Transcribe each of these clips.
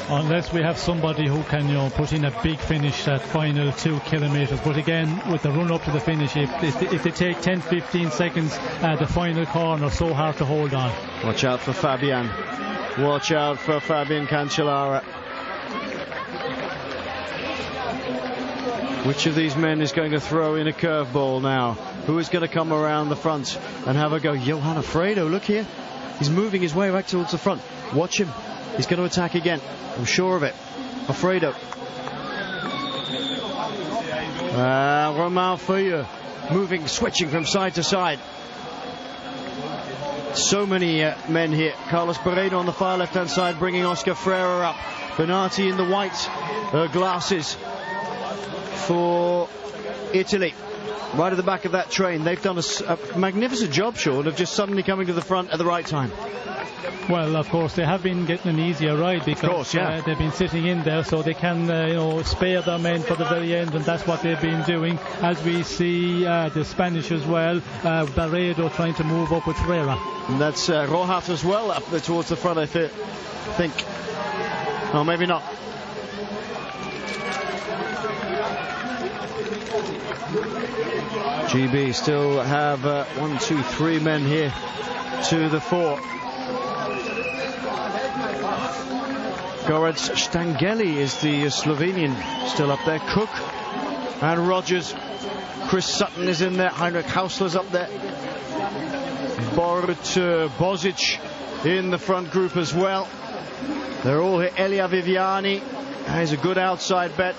Unless we have somebody who can, put in a big finish that final 2 kilometres. But again, with the run up to the finish, if they take 10-15 seconds, the final corner, so hard to hold on. Watch out for Fabian. Watch out for Fabian Cancellara. Which of these men is going to throw in a curveball now? Who is going to come around the front and have a go? Johan Alfredo, look here. He's moving his way back towards the front. Watch him. He's going to attack again. I'm sure of it. Alfredo. Romain Feuille moving, switching from side to side. So many men here. Carlos Pereira on the far left-hand side, bringing Oscar Freire up. Bernati in the white glasses for Italy. Right at the back of that train. They've done a magnificent job, Sean, of just suddenly coming to the front at the right time. Well, of course, they have been getting an easier ride because they've been sitting in there, so they can spare their men for the very end, and that's what they've been doing. As we see the Spanish as well, Barredo trying to move up with Freire. And that's Rojas as well up there towards the front, I think. Oh, maybe not. GB still have 1, 2, 3 men here to the fore. Goretz Stangeli is the Slovenian still up there. Cook and Rogers. Chris Sutton is in there. Heinrich Hausler's up there. Borut Bozic in the front group as well. They're all here. Elia Viviani is a good outside bet.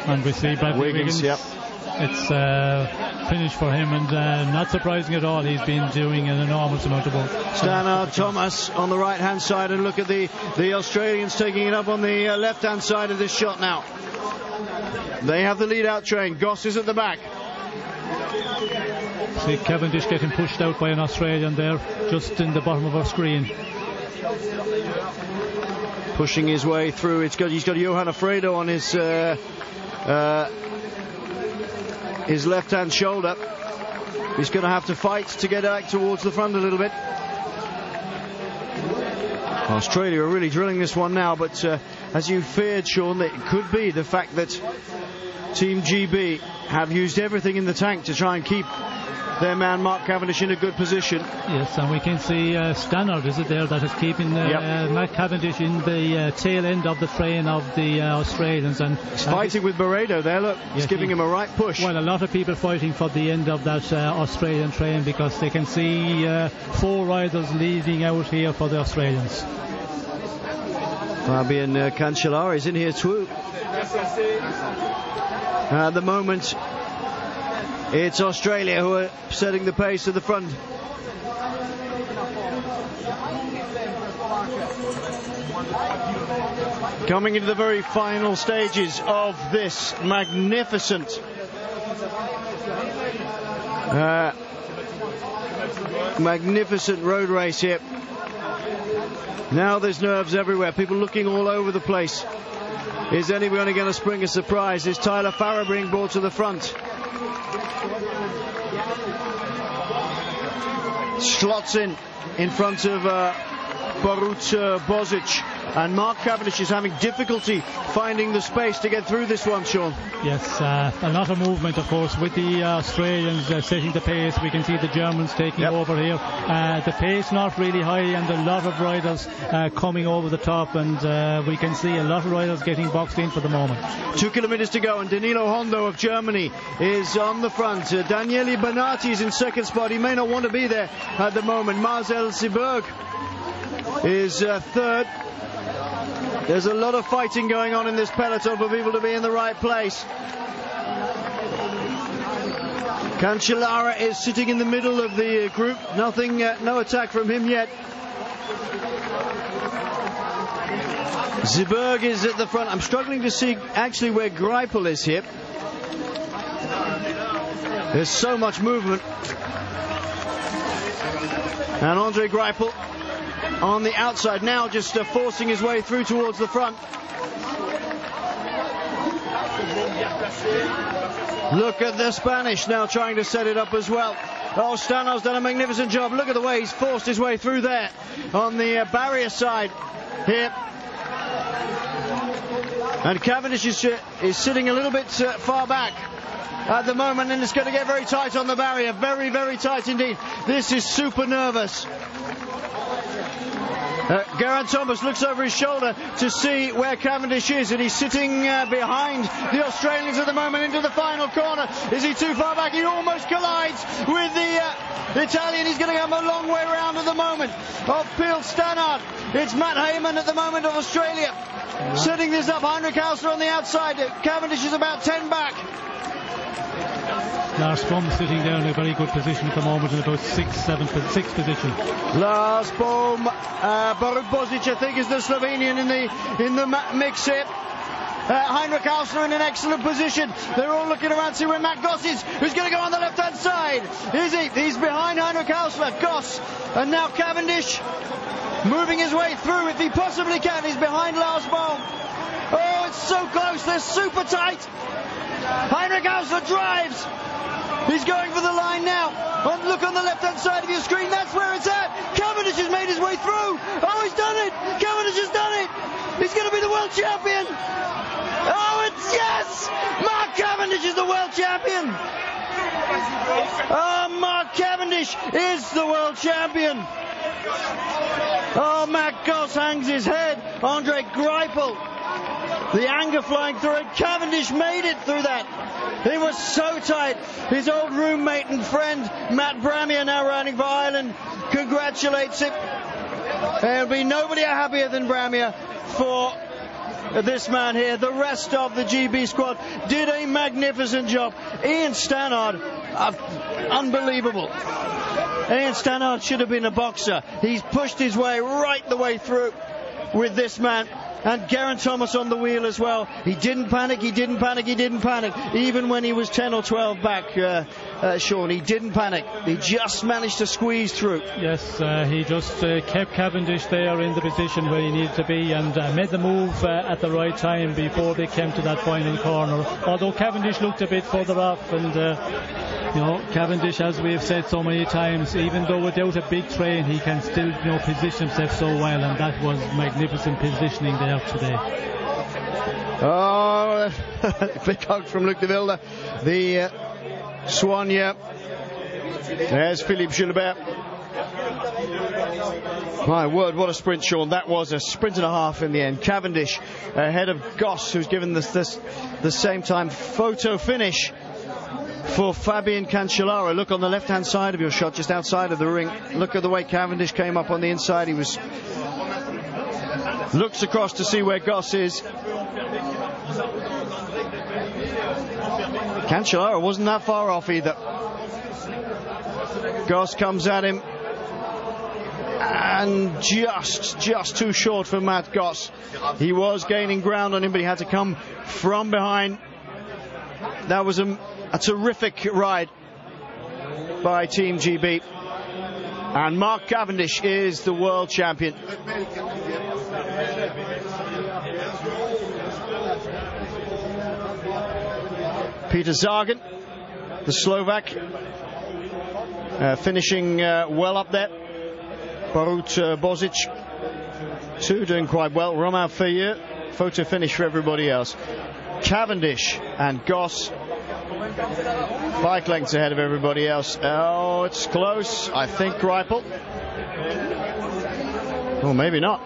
And we see Bradley Wiggins. Yep. It's finished for him, and not surprising at all. He's been doing an enormous amount of work. Stannard Thomas on the right hand side, and look at the Australians taking it up on the left hand side of this shot now. They have the lead out train. Goss is at the back. See Cavendish getting pushed out by an Australian there, just in the bottom of our screen. Pushing his way through. He's got Johan Alfredo on his left-hand shoulder. He's going to have to fight to get back towards the front a little bit. Australia are really drilling this one now, but as you feared, Sean, that it could be the fact that Team GB have used everything in the tank to try and keep their man Mark Cavendish in a good position. Yes, and we can see Stannard, is it there, that is keeping Mark Cavendish in the tail end of the train of the Australians. And he's fighting with Barredo there, look. He's giving him a right push. Well, a lot of people fighting for the end of that Australian train, because they can see 4 riders leading out here for the Australians. Fabian Cancellara is in here too. At the moment, it's Australia who are setting the pace at the front. Coming into the very final stages of this magnificent road race here. Now there's nerves everywhere, people looking all over the place. Is anyone going to spring a surprise? Is Tyler Farrer being brought to the front? Schlotzin in front of Borut Bozic, and Mark Cavendish is having difficulty finding the space to get through this one, Sean. Yes, a lot of movement, of course, with the Australians setting the pace. We can see the Germans taking over here. The pace not really high, and a lot of riders coming over the top, and we can see a lot of riders getting boxed in for the moment. 2 kilometers to go, and Danilo Hondo of Germany is on the front. Daniele Bernati is in second spot. He may not want to be there at the moment. Marcel Seberg is third. There's a lot of fighting going on in this peloton for people to be in the right place. Cancellara is sitting in the middle of the group. No attack from him yet. Seberg is at the front. I'm struggling to see actually where Greipel is here. There's so much movement. And Andre Greipel on the outside now, just forcing his way through towards the front. Look at the Spanish now trying to set it up as well. Oh, Stannard's done a magnificent job. Look at the way he's forced his way through there on the barrier side here. And Cavendish is sitting a little bit far back at the moment, and it's going to get very tight on the barrier. Very, very tight indeed. This is super nervous. Geraint Thomas looks over his shoulder to see where Cavendish is, and he's sitting behind the Australians at the moment into the final corner. Is he too far back? He almost collides with the Italian. He's going to come a long way around at the moment of Peel Stannard. It's Matt Hayman at the moment of Australia setting this up. Heinrich Hausler on the outside. Cavendish is about 10 back. Lars Bohm sitting down in a very good position at the moment, in about sixth position. Lars Bohm, Borut Bozic, I think, is the Slovenian in the mix here. Heinrich Hausler in an excellent position. They're all looking around to see where Matt Goss is, who's going to go on the left-hand side. Is he? He's behind Heinrich Hausler, Goss, and now Cavendish moving his way through, if he possibly can. He's behind Lars Bohm. Oh, it's so close. They're super tight. Heinrich Hausler drives. He's going for the line now. Look on the left-hand side of your screen. That's where it's at. Cavendish has made his way through. Oh, he's done it. Cavendish has done it. He's going to be the world champion. Oh, it's yes. Mark Cavendish is the world champion. Oh, Mark Cavendish is the world champion. Oh, Matt Goss hangs his head. Andre Greipel. The anger flying through it. Cavendish made it through that. It was so tight. His old roommate and friend Matt Bramier, now riding for Ireland, congratulates him. There'll be nobody happier than Bramier for this man here. The rest of the GB squad did a magnificent job. Ian Stannard, unbelievable. Ian Stannard should have been a boxer. He's pushed his way right the way through with this man. And Geraint Thomas on the wheel as well. He didn't panic, he didn't panic, he didn't panic. Even when he was 10 or 12 back, Sean, he didn't panic. He just managed to squeeze through. Yes, he just kept Cavendish there in the position where he needed to be, and made the move at the right time before they came to that final corner. Although Cavendish looked a bit further off, and you know, Cavendish, as we have said so many times, even though without a big train, he can still, you know, position himself so well, and that was magnificent positioning there today. Oh, big hug from Luc de Wilde. The Swan here. There's Philippe Gilbert. My word, what a sprint, Sean. That was a sprint and a half in the end. Cavendish ahead of Goss, who's given this the same time photo finish for Fabian Cancellara. Look on the left-hand side of your shot, just outside of the ring. Look at the way Cavendish came up on the inside. He looks across to see where Goss is. Cancellara wasn't that far off either. Goss comes at him, and just too short for Matt Goss. He was gaining ground on him, but he had to come from behind. That was a terrific ride by Team GB. And Mark Cavendish is the world champion. Peter Sagan, the Slovak, finishing well up there. Borut Bozic, too, doing quite well. Romain Fayeux, photo finish for everybody else. Cavendish and Goss, bike lengths ahead of everybody else. Oh, it's close. I think Greipel. Oh, maybe not.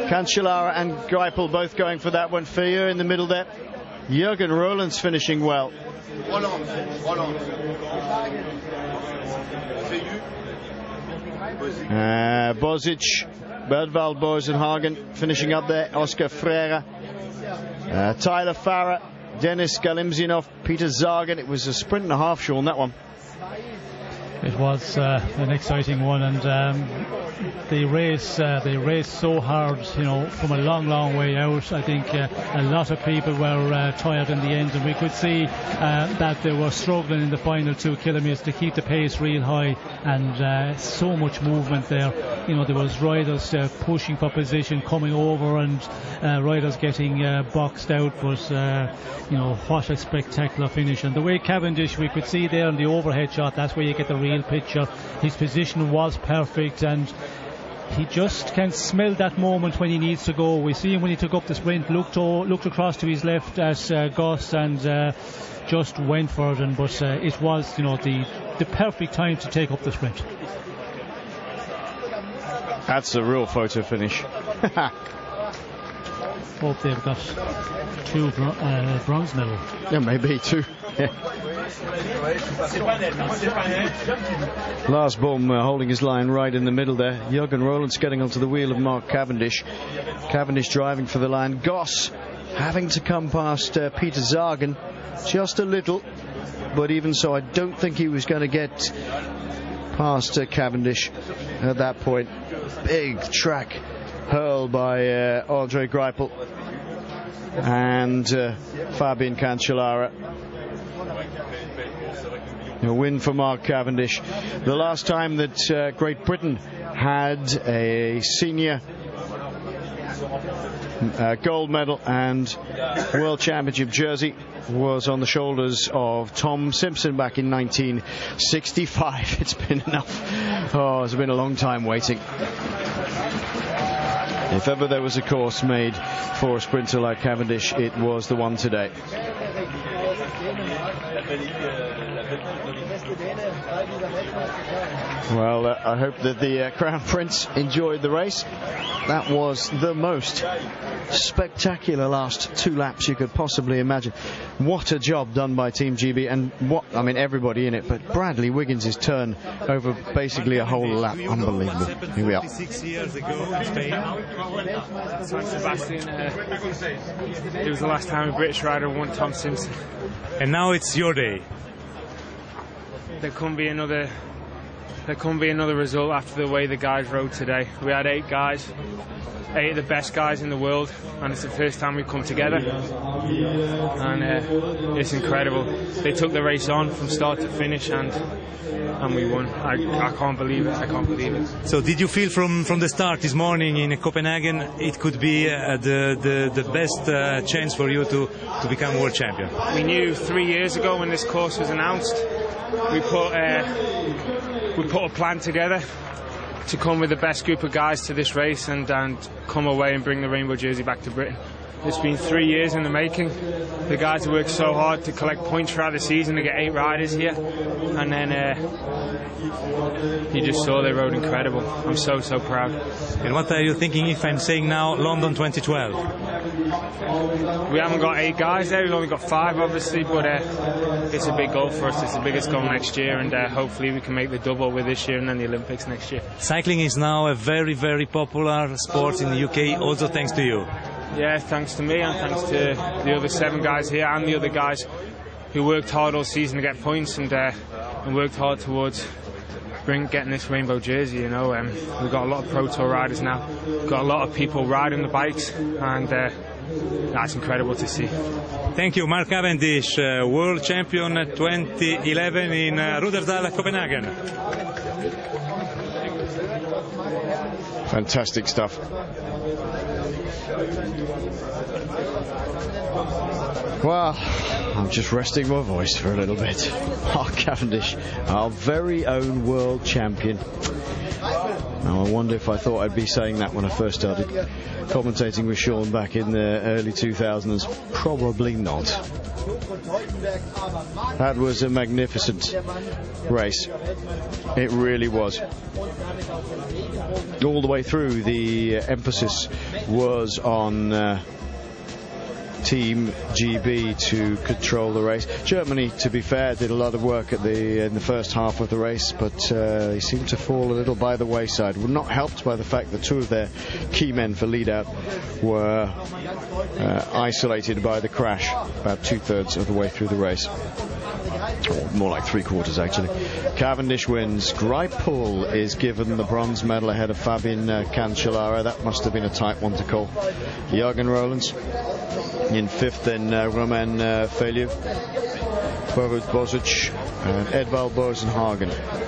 Cancellara and Greipel both going for that one. Fayeux in the middle there. Jürgen Roland's finishing well. Bozic, Berdwald Bosenhagen finishing up there. Oscar Freire, Tyler Farrer, Denis Galimzinov, Peter Sagan. It was a sprint and a half, Sean, that one. It was an exciting one, and they raced so hard, you know, from a long way out. I think a lot of people were tired in the end, and we could see that they were struggling in the final 2 kilometres to keep the pace real high, and so much movement there. You know, there was riders pushing for position, coming over, and riders getting boxed out, but you know, what a spectacular finish. And the way Cavendish, we could see there in the overhead shot, that's where you get the real picture. His position was perfect, and he just can smell that moment when he needs to go. We see him when he took up the sprint, looked across to his left at Gus, and just went for it. But it was, you know, the perfect time to take up the sprint. That's a real photo finish. Hope they've got 2 bronze medals. Yeah, maybe 2. Yeah. Lars Bohm holding his line right in the middle there. Jürgen Roelandts getting onto the wheel of Mark Cavendish. Cavendish driving for the line. Goss having to come past Peter Sagan just a little, but even so, I don't think he was going to get past Cavendish at that point. Big track hurl by Andre Greipel and Fabian Cancellara. A win for Mark Cavendish. The last time that Great Britain had a senior gold medal and World Championship jersey was on the shoulders of Tom Simpson back in 1965. It's been enough. Oh, it's been a long time waiting. If ever there was a course made for a sprinter like Cavendish, it was the one today. Well, I hope that the Crown Prince enjoyed the race. That was the most spectacular last 2 laps you could possibly imagine. What a job done by Team GB, and everybody in it, but Bradley Wiggins' turn over basically a whole lap. Unbelievable. Here we are. 6 years ago in Spain. San Sebastian, it was the last time a British rider won Tom Simpson. And now it's your day. There couldn't be another result after the way the guys rode today. We had 8 guys, 8 of the best guys in the world, and it's the first time we've come together, and it's incredible. They took the race on from start to finish, and we won. I can't believe it. So did you feel from the start this morning in Copenhagen it could be the best chance for you to become world champion? We knew 3 years ago when this course was announced, we put a plan together to come with the best group of guys to this race and come away and bring the rainbow jersey back to Britain. It's been 3 years in the making. The guys have worked so hard to collect points throughout the season to get 8 riders here, and then you just saw they rode incredible. I'm so proud. And what are you thinking if I'm saying now London 2012? We haven't got 8 guys there, we've only got 5 obviously, but it's a big goal for us. It's the biggest goal next year, and hopefully we can make the double with this year and then the Olympics next year. Cycling is now a very popular sport in the UK, also thanks to you. Yeah, thanks to me and thanks to the other 7 guys here and the other guys who worked hard all season to get points and worked hard towards getting this rainbow jersey. You know, we've got a lot of Pro Tour riders now, got a lot of people riding the bikes, and that's incredible to see. Thank you, Mark Cavendish, World Champion 2011 in Rudersdal, Copenhagen. Fantastic stuff. Well, I'm just resting my voice for a little bit. Mark Cavendish, our very own world champion. Now, I wonder if I thought I'd be saying that when I first started commentating with Sean back in the early 2000s. Probably not. That was a magnificent race. It really was. All the way through, the emphasis was on Team GB to control the race. Germany, to be fair, did a lot of work in the first half of the race, but they seemed to fall a little by the wayside. Were not helped by the fact that 2 of their key men for lead-out were isolated by the crash about 2/3 of the way through the race. Or more like 3/4 actually. Cavendish wins. Greipel is given the bronze medal ahead of Fabian Cancellara. That must have been a tight one to call. Jürgen Rollins in 5th, then Roman Feliu, Borut Bozic and Edvald Bosenhagen.